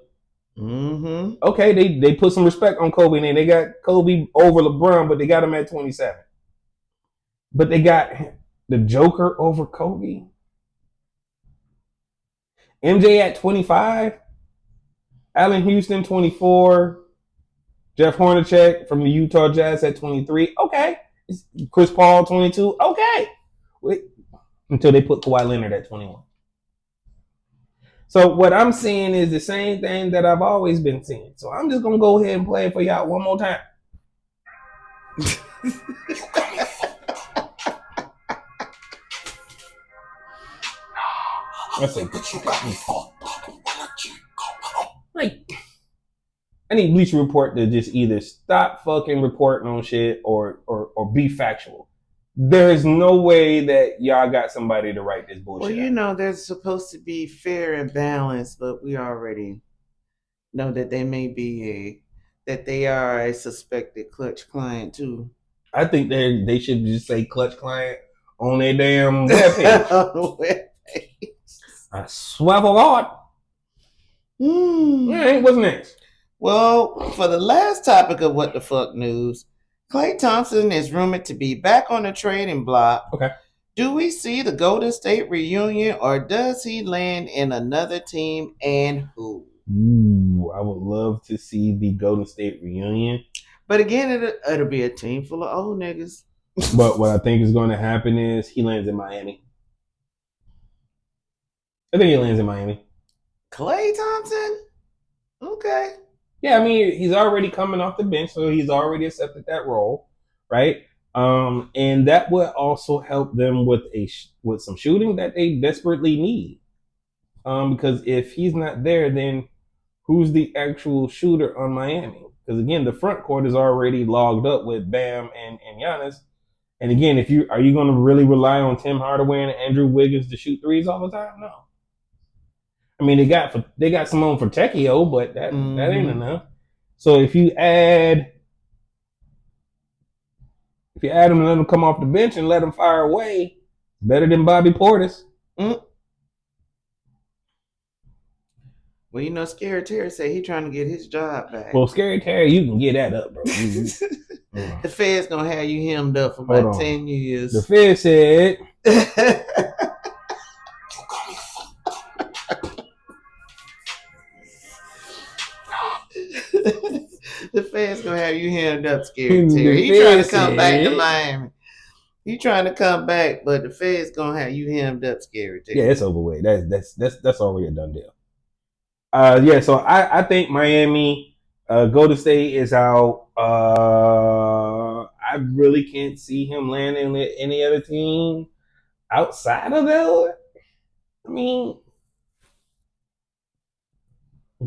Mm-hmm. Okay, they put some respect on Kobe, and they got Kobe over LeBron, but they got him at 27. But they got the Joker over Kobe. MJ at 25. Allen Houston 24. Jeff Hornacek from the Utah Jazz at 23. Okay. Chris Paul 22. Okay. Wait. Until they put Kawhi Leonard at 21. So what I'm seeing is the same thing that I've always been seeing. So I'm just going to go ahead and play it for y'all one more time. That's like, I need Bleacher Report to just either stop fucking reporting on shit or be factual. There is no way that y'all got somebody to write this bullshit. Well, you know, they're supposed to be fair and balanced, but we already know that they are a suspected Klutch client too. I think they should just say Klutch client on their damn webpage. I swear to God. Yeah, what's next? Well, for the last topic of What the Fuck News, Klay Thompson is rumored to be back on the trading block. Okay. Do we see the Golden State reunion, or does he land in another team, and who? Ooh, I would love to see the Golden State reunion. But again, it'll be a team full of old niggas. But what I think is going to happen is he lands in Miami. I think he lands in Miami. Klay Thompson? Okay. Yeah, I mean, he's already coming off the bench, so he's already accepted that role, right? And that would also help them with some shooting that they desperately need. Because if he's not there, then who's the actual shooter on Miami? Because again, the front court is already logged up with Bam and Giannis. And again, are you going to really rely on Tim Hardaway and Andrew Wiggins to shoot threes all the time? No. I mean, they got Simone Fontecchio, but that ain't enough. So if you add him and let him come off the bench and let him fire away, better than Bobby Portis. Well, you know, Scary Terry said he trying to get his job back. Well, Scary Terry, you can get that up, bro. The Fed's gonna have you hemmed up for about 10 years. The Fed said. The Fed's gonna have you hemmed up, Scary Terry. He trying to come back to Miami. He trying to come back, but the Fed's gonna have you hemmed up, Scary Terry. Yeah, it's over with. That's already a done deal. Yeah, so I think Miami, Golden State is out. I really can't see him landing with any other team outside of that. I mean,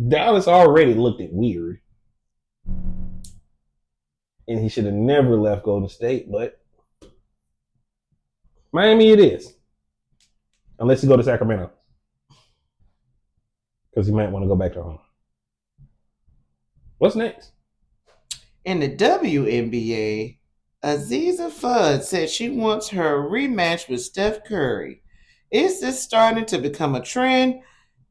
Dallas already looked it weird. And he should have never left Golden State, but Miami it is. Unless you go to Sacramento. Because you might want to go back to home. What's next? In the WNBA, Aziza Fudd said she wants her rematch with StepCurry. Is this starting to become a trend?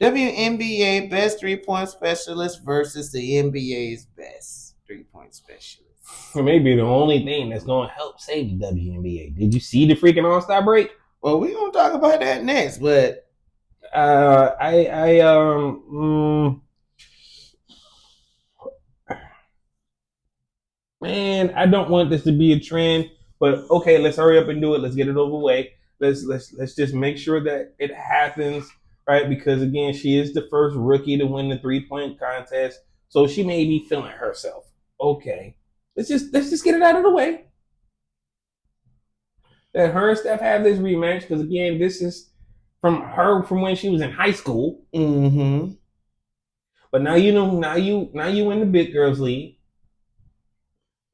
WNBA best three-point specialist versus the NBA's best three-point specialist. Or maybe the only thing that's going to help save the WNBA. Did you see the freaking All-Star break? Well, we're going to talk about that next, but man, I don't want this to be a trend, but okay, let's hurry up and do it. Let's get it over with. Let's just make sure that it happens, right? Because again, she is the first rookie to win the 3-point contest, so she may be feeling herself. Okay, let's just get it out of the way. That her and Steph have this rematch, because again, this is from when she was in high school. Mm-hmm. But now you know, now you in the big girls league,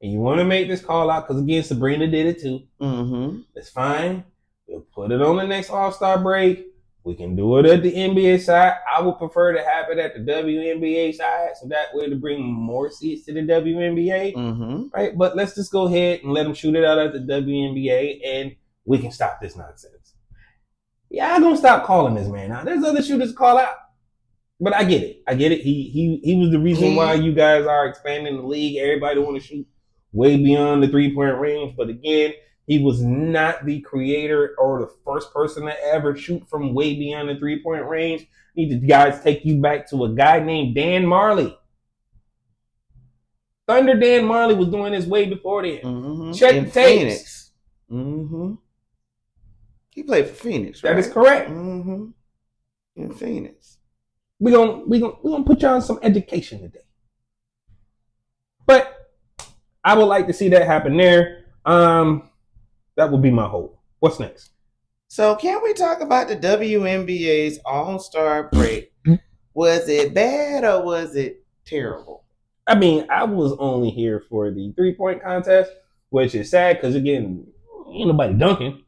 and you want to make this call out because again, Sabrina did it too. Mm-hmm. It's fine. We'll put it on the next All-Star break. We can do it at the NBA side. I would prefer to have it at the WNBA side, so that way to bring more seats to the WNBA, right? But let's just go ahead and let them shoot it out at the WNBA, and we can stop this nonsense. Yeah, I'm gonna stop calling this man out. There's other shooters to call out, but I get it. He was the reason why you guys are expanding the league. Everybody want to shoot way beyond the 3-point range, but again, he was not the creator or the first person to ever shoot from way beyond the 3-point range. Need to guys take you back to a guy named Dan Marley. Thunder Dan Marley was doing this way before then. Check in the tapes. Phoenix. He played for Phoenix, right? That is correct. In Phoenix. We're gonna put you on some education today. But I would like to see that happen there. That would be my hope. What's next? So can we talk about the WNBA's All-Star break? Was it bad or was it terrible? I mean, I was only here for the 3-point contest, which is sad because again, ain't nobody dunking.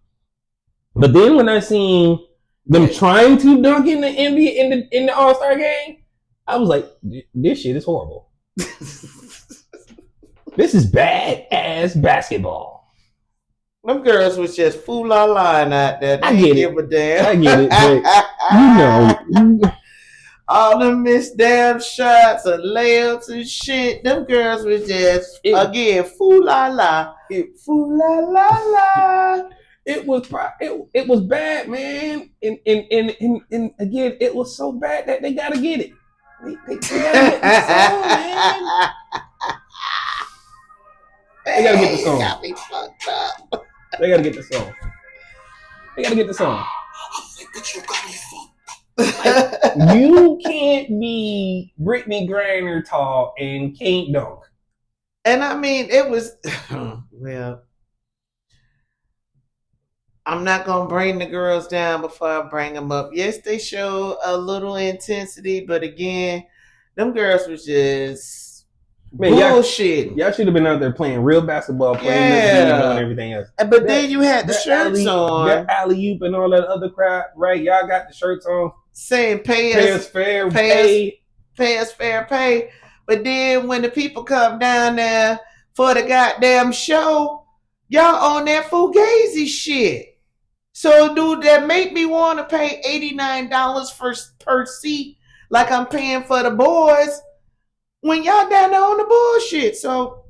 But then when I seen them trying to dunk in the NBA in the All-Star game, I was like, this shit is horrible. This is bad ass basketball. Them girls was just fool-la-la out there. They didn't give a damn. I get it, but you know. All them missed damn shots and layups and shit. Them girls was just, again, fool-la-la. Fool-la-la-la. It was bad, man. And again, it was so bad that they gotta get it. They gotta get the song, man. They gotta get the song. Got me fucked up. They gotta get the song. They gotta get the song. Like, you can't be Brittany Griner tall and can't dunk. And I mean, it was well. I'm not gonna bring the girls down before I bring them up. Yes, they show a little intensity, but again, them girls was just bullshit. Y'all should have been out there playing real basketball, playing and everything else. But then you had the shirts on, that alley-oop and all that other crap, right? Y'all got the shirts on, saying pay us fair pay. But then when the people come down there for the goddamn show, y'all on that fugazi shit. So, dude, that make me want to pay $89 per seat like I'm paying for the boys when y'all down there on the bullshit. So,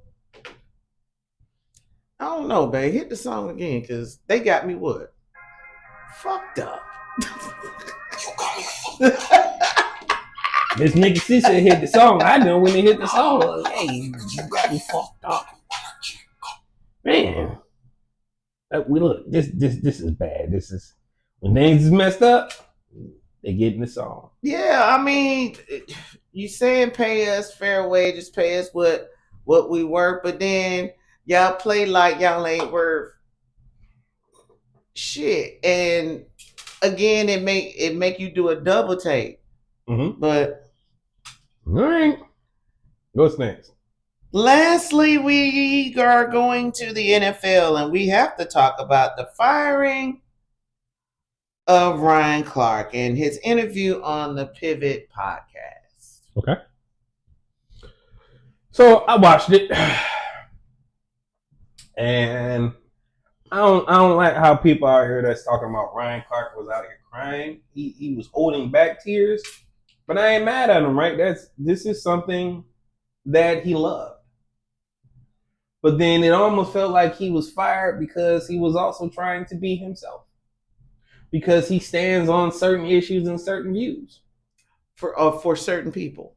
I don't know, babe. Hit the song again, because they got me what? Fucked up. You got me fucked up. This NikkiC said hit the song. I know when they hit the song. Hey, you got me fucked up. Man. Look, this is bad. This is when things is messed up, they get in the song. Yeah, I mean, you saying pay us fair wages, pay us what we worth, but then y'all play like y'all ain't worth shit. And again, it make you do a double take. But all right, what's next? Lastly, we are going to the NFL, and we have to talk about the firing of Ryan Clark and his interview on the Pivot podcast. Okay. So I watched it, and I don't like how people out here that's talking about Ryan Clark was out here crying. He was holding back tears, but I ain't mad at him, right? This is something that he loved. But then it almost felt like he was fired because he was also trying to be himself. Because he stands on certain issues and certain views. For certain people.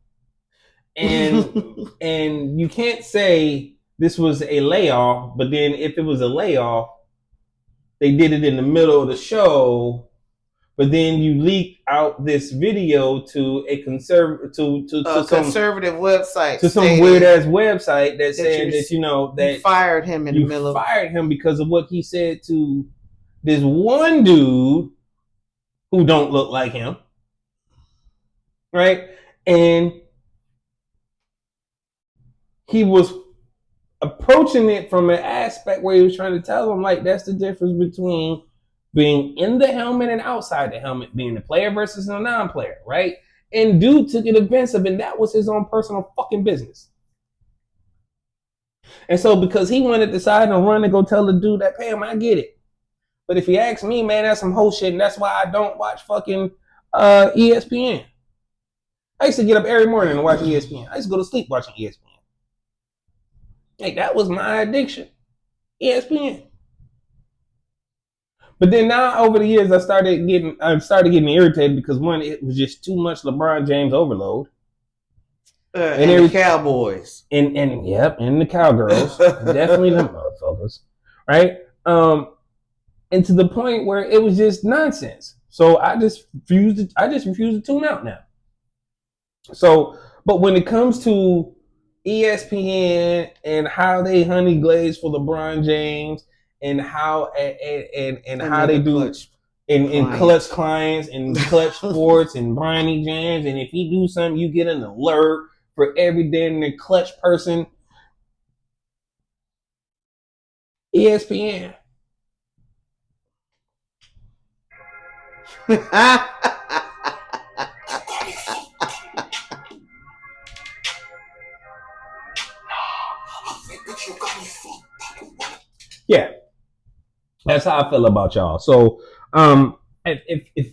And and you can't say this was a layoff, but then if it was a layoff, they did it in the middle of the show, but then you leak out this video to a conservative website, to some weird ass website that said that you fired him in the middle. Fired him because of what he said to this one dude who don't look like him, right? And he was approaching it from an aspect where he was trying to tell him, like, that's the difference between being in the helmet and outside the helmet, being the player versus the non-player, right? And dude took it offensive, and that was his own personal fucking business. And so because he wanted to decide and run and go tell the dude that pay him, I get it. But if you ask me, man, that's some whole shit, and that's why I don't watch fucking ESPN. I used to get up every morning and watch ESPN. I used to go to sleep watching ESPN. Like, that was my addiction. ESPN. But then now over the years I started getting irritated because one, it was just too much LeBron James overload. And the Cowboys. And the Cowgirls. Definitely them motherfuckers. Right? And to the point where it was just nonsense. So I just refused to tune out now. So, but when it comes to ESPN and how they honey glaze for LeBron James and how and how they do Klutch in Klutch clients and Klutch Sports and Bronny James, and if he do something, you get an alert for every damn Klutch person. ESPN. Yeah, that's how I feel about y'all. So, if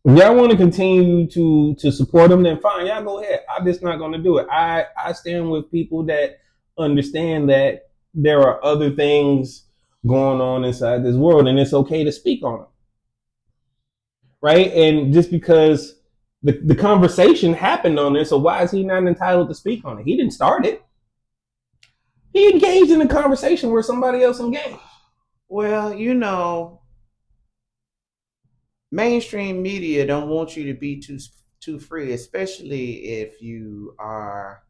y'all want to continue to support them, then fine, y'all go ahead. I'm just not going to do it. I stand with people that understand that there are other things going on inside this world, and it's okay to speak on them, right? And just because the conversation happened on there, so why is he not entitled to speak on it? He didn't start it. He engaged in a conversation where somebody else engaged. Well, you know, mainstream media don't want you to be too free, especially if you are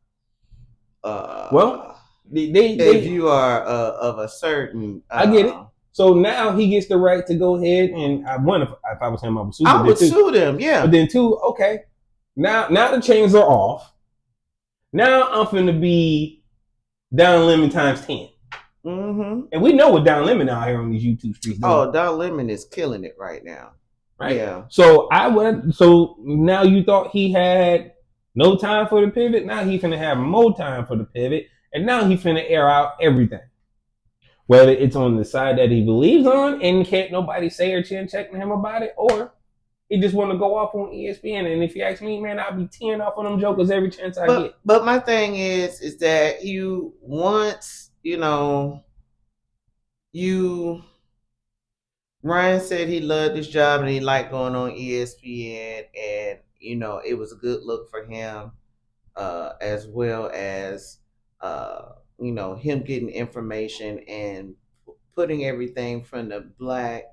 if you are of a certain I get it. So now he gets the right to go ahead and if I was him, I would sue him. I would sue them, yeah. But then two, okay. Now the chains are off. Now I'm finna be Don Lemon times 10. Mm-hmm. And we know what Don Lemon out here on these YouTube streets doing. Oh, Don Lemon is killing it right now. Right. Yeah. So now you thought he had no time for the pivot. Now he finna have more time for the pivot. And now he finna air out everything. Whether it's on the side that he believes on and can't nobody say or chin check to him about it, or he just want to go off on ESPN. And if you ask me, man, I'll be teeing off on them jokers every chance I get. But my thing is that Ryan said he loved his job and he liked going on ESPN, and it was a good look for him, as well as him getting information and putting everything from the black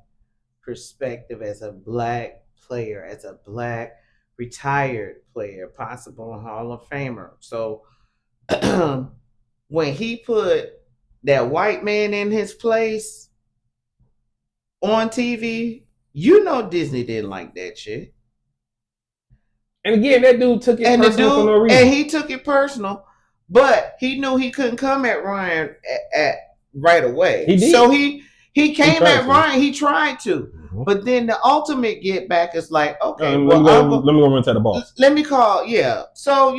perspective as a black player, as a black retired player, possible Hall of Famer. So when he put that white man in his place on TV, Disney didn't like that shit. And again, that dude took it personal for no reason. And he took it personal, but he knew he couldn't come at Ryan at right away. He did. So he came at Ryan. He tried to. Mm-hmm. But then the ultimate get back is like, okay, let me go run to the ball. Let me call, yeah. So,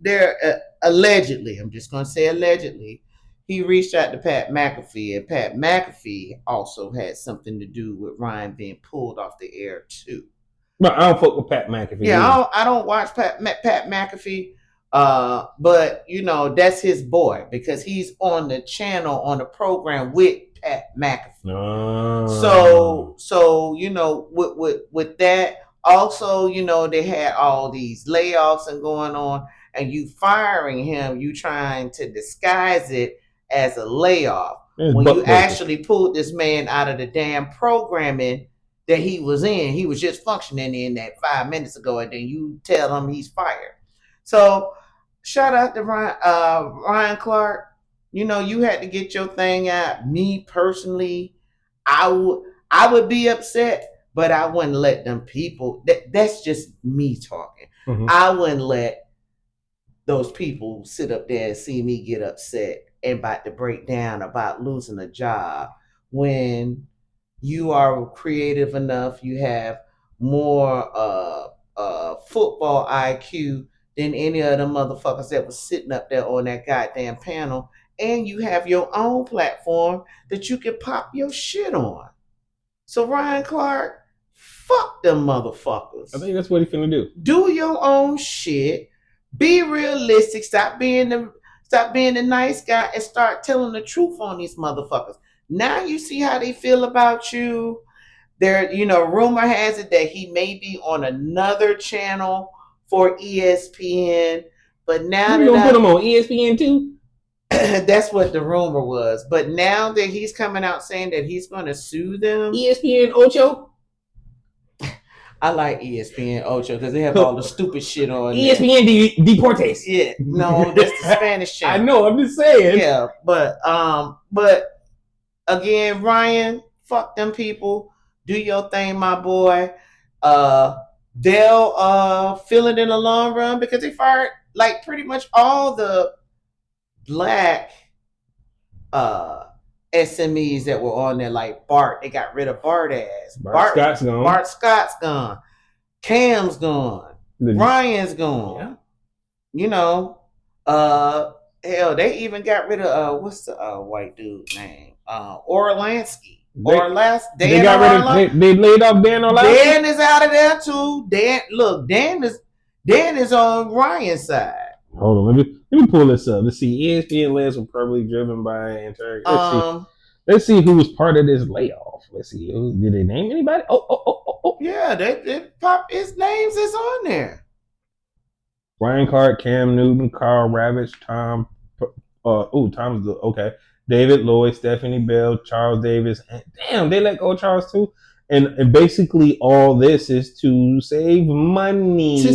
they're allegedly, I'm just going to say allegedly, he reached out to Pat McAfee, and Pat McAfee also had something to do with Ryan being pulled off the air too. No, I don't fuck with Pat McAfee. Yeah, I don't watch Pat McAfee, but that's his boy because he's on the channel on the program with Pat McAfee. Oh. So with that, also they had all these layoffs and going on, and you firing him, you trying to disguise it as a layoff when you actually pulled this man out of the damn programming that he was in. He was just functioning in that 5 minutes ago, and then you tell him he's fired. So shout out to Ryan Clark. You had to get your thing out. Me personally, I would be upset, but I wouldn't let them people. That's just me talking. Mm-hmm. I wouldn't let those people sit up there and see me get upset and about to break down about losing a job when you are creative enough, you have more football IQ than any of the motherfuckers that was sitting up there on that goddamn panel, and you have your own platform that you can pop your shit on. So Ryan Clark, fuck them motherfuckers. I think that's what he's finna do. Do your own shit. Be realistic. Stop being the nice guy and start telling the truth on these motherfuckers. Now you see how they feel about you. There, rumor has it that he may be on another channel for ESPN. But now you gonna put him on ESPN too? That's what the rumor was. But now that he's coming out saying that he's going to sue them, ESPN Ocho. I like ESPN Ocho because they have all the stupid shit on ESPN Deportes. Yeah, no, that's the Spanish channel. I know, I'm just saying. Yeah, but again, Ryan, fuck them people. Do your thing, my boy. They'll feel it in the long run because they fired like pretty much all the black SMEs that were on there, like Bart. They got rid of Bart ass. Bart Scott's gone. Bart Scott's gone. Cam's gone. Ryan's gone. Yeah. Hell, they even got rid of what's the white dude's name? Orlansky. They laid off Dan Orlansky. Dan is out of there too. Dan is on Ryan's side. Hold on, let me pull this up. Let's see. ESPN list were probably driven by interrogation. Let's see who was part of this layoff. Let's see. Did they name anybody? Oh. Yeah, they pop his names is on there. Ryan Clark, Cam Newton, Carl Ravitch, Tom's okay. David Lloyd, Stephanie Bell, Charles Davis. And damn, they let go of Charles too. And basically all this is to save money. To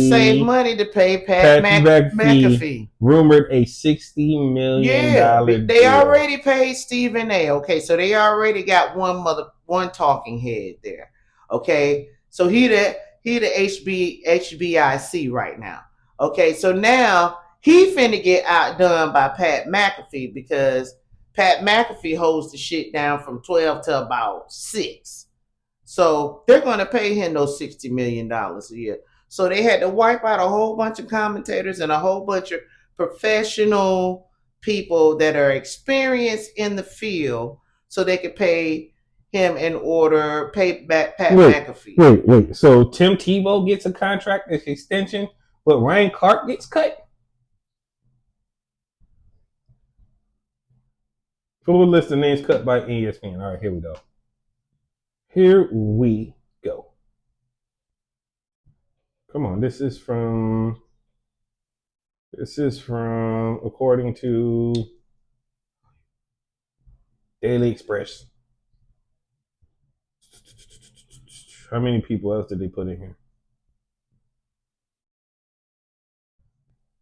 pay Pat McAfee. Rumored a $60 million they already paid Stephen A. Okay, so they already got one talking head there. Okay, so he the HBIC right now. Okay, so now he finna get outdone by Pat McAfee because Pat McAfee holds the shit down from 12 to about 6. So they're going to pay him those $60 million a year. So they had to wipe out a whole bunch of commentators and a whole bunch of professional people that are experienced in the field so they could pay him pay back Pat McAfee. Wait. So Tim Tebow gets a contract extension, but Ryan Clark gets cut? Full list of names cut by ESPN. All right, here we go. Come on, this is from according to Daily Express. How many people else did they put in here?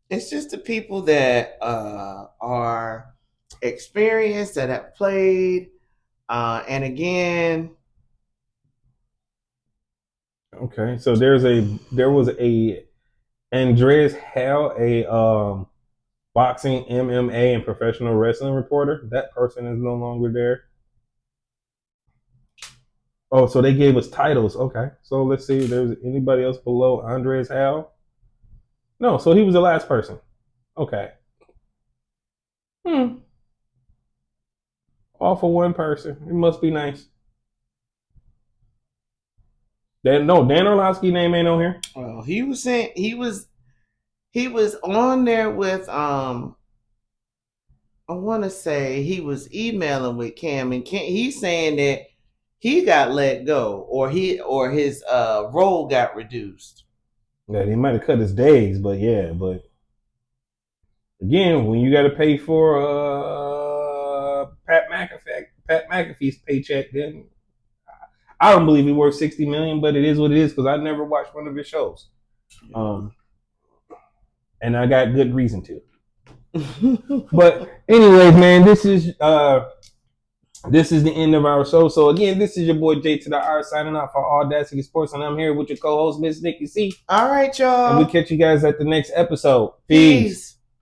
It's just the people that are experienced, that have played, and again. Okay, so there was a Andreas Hale, a boxing, MMA, and professional wrestling reporter. That person is no longer there. Oh, so they gave us titles. Okay, so let's see if there's anybody else below Andreas Hale. No, so he was the last person. Okay. All for one person. It must be nice. Dan Orlowski's name ain't on here. Well, he was saying he was on there with I want to say he was emailing with Cam, and he's saying that he got let go or his role got reduced. Yeah, he might have cut his days, but again, when you got to pay for Pat McAfee's paycheck, then I don't believe he's worth $60 million, but it is what it is because I never watched one of his shows, and I got good reason to. But anyways, man, this is the end of our show. So again, this is your boy J2DaR signing out for AwwDacity Sports, and I'm here with your co-host Miss NikkiC. All right, y'all, and we'll catch you guys at the next episode. Peace.